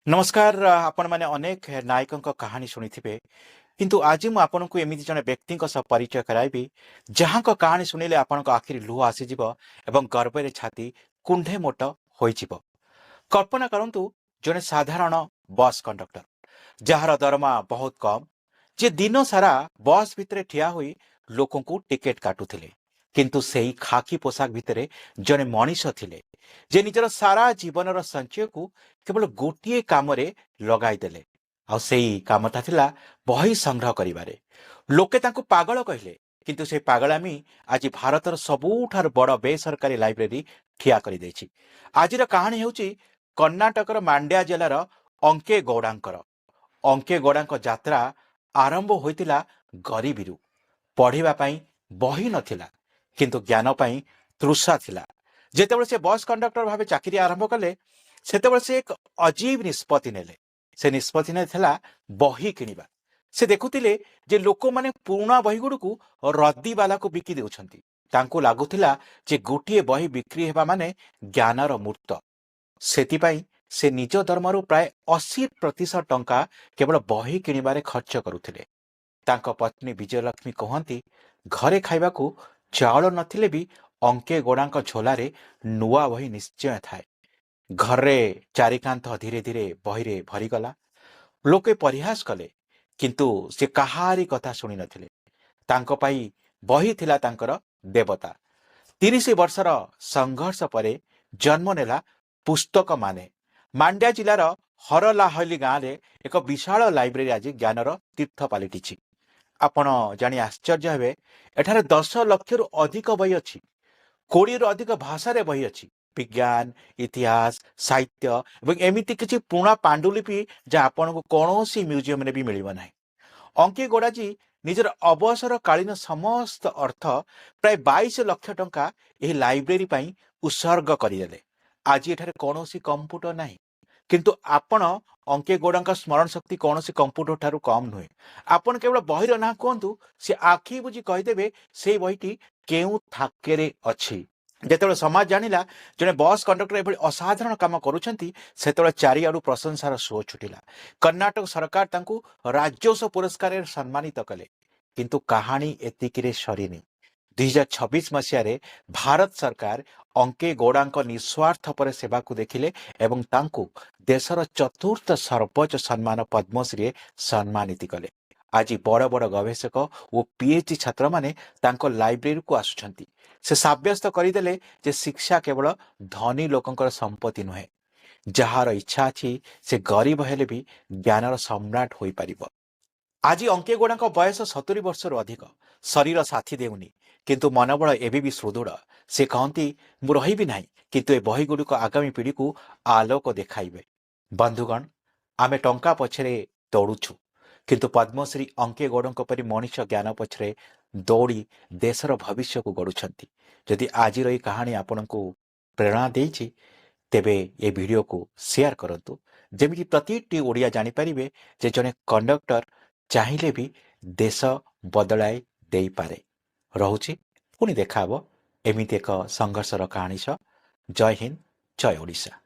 नमस्कार आपण माने अनेक नायकों कहानी शुणी किंतु आज मु आपन को एमती जने व्यक्ति परिचय कराइबी जहां कहानी शुणिले आपण आखिरी लुह आसीज एवं गर्व छाती कुंढे मोट हो कल्पना करंतु जने साधारण बस कंडक्टर जार दरमा बहुत कम जे दिन सारा बस भितर ठिया हुई लोक को टिकेट काटुले किंतु सेही खाकी पोशाक भितर जने मनीष थिले जे निजर सारा जीवन संचय को केवल गोटे काम लगाईदेले कामटा थिला बही संग्रह करिबारे लोके तांको पागल कहले किंतु से पागलामी आज भारतर सबुठार बड़ बेसरकारी लाइब्रेरी ठिया कर देछि। आजिर कहानी हेउची कर्णाटकर मांड्या जिलार अंके गौड़ांकर अंके गौड़ांक यात्रा आरंभ होइतिला गरीबीरु पढ़िबा पई बही नथिला किंतु ज्ञान पई तृषा थिला। जेतेबेले से बस कंडक्टर भावे चाकरी आरंभ कले सेतेबेले से एक अजीब निष्पत्ति नेले से निष्पत्ति ने थिला बही किनिबा। से देखुतिले जे लोक माने पुराना बही गुडकू रद्दी वाला को बिकी देउछंती तांको लागुथिला जे गोटिए बही बिक्री हेबा माने ज्ञानर मूर्त सेति पई से निज धर्मरु प्राय 80% टंका केवल बही किनिबारे खर्च करुथिले। तांको पत्नी विजयलक्ष्मी कहंती घरे खाइबाकू चाउल नथिले भी अंके गोड़ांक झोलारे नुआ बही निश्चय थाए। घरे चारिकांत धीरे धीरे बहिरे भरीगला लोके परिहास कले किंतु से कहारी कथा शुणी नथिले तांको पाई बही थिला तांकर देवता। 30 वर्षर संघर्ष परे जन्म नेला पुस्तक माने मांड्या जिलार हरलाहली गाँव में एक विशाल लाइब्रेरी आज ज्ञानर तीर्थ पलटि। आपण जानी आश्चर्य हेबे एठारे 10 लाख रु अधिक बही अछि 20 रु अधिक भाषा रे बही अछि विज्ञान इतिहास साहित्य एवं एमिति किछि पुणा पांडुलिपि जा आपण को कोनोसी म्यूजियम रे भी मिलिबो नाही। अंके गोड़ाजी निजर अवसर कालीन समस्त अर्थ प्राय 22 लाख टंका एही लाइब्रेरी पई उत्सर्ग करिदेले। आज एठारे कोनोसी कंप्यूटर नाही किंतु आपण अंके गोड़ांका स्मरण शक्ति कोनोसी कंप्यूटर ठारू कम नुहे। आपण केवल बहिर ना कहतु से आखि बुझी कहीदेवे से बहीटी केउ थाकेरे अछि। जेतेबेले समाज जानिला जने बस कंडक्टर एभली असाधारण काम करूछंती सेतेबेले चारिआडू प्रशंसार सुओ छुटिला। कर्णाटक सरकार तांकू राज्योत्सव पुरस्कार रे सम्मानित कले किंतु कहानी एतिकिरे सरीनी। 2026 मसीह भारत सरकार अंके गौड़ांक निस्वार्थ पर सेवा को देखिले एवं तांकू देशर चतुर्थ सर्वोच्च सम्मान पद्मश्री सम्मानित कले। आज बड़ बड़ गवेषक और पीएचडी छात्र माने तांको लाइब्रेरी को आसुछंती से साब्यस्त करदेले जे शिक्षा केवल धनी लोकंकर संपत्ति नुहे जार इच्छा अछि से गरीब हेले भी ज्ञानर सम्राट होई परिबो। आज अंके गोड़ांक बयस 70 वर्ष अधिक शरीर साथी देउनी किंतु मनोबल एबे भी सुदृढ़। से कहती मु रही ना किंतु ए बही गुड़िक आगामी पीढ़ी को आलोक देखाइबे। बंधुगण आमे टंका पछरे दौड़ुछु किंतु पद्मश्री अंके गौड़ों परी मनुष्य ज्ञान पछरे दौड़ी देशर भविष्य को गढ़ुछंती। जदि आज कहानी आपण को प्रेरणा देछि तेबे ए वीडियो को शेयर करंतु जेमिति प्रति ओडिया जानि परिबे जे जने कंडक्टर चाहिले भी देश बदलाई दे पारे। रहुछि पुणी देखाबो एमिति एक संघर्षर कहानी। जय हिंद जय ओडिशा।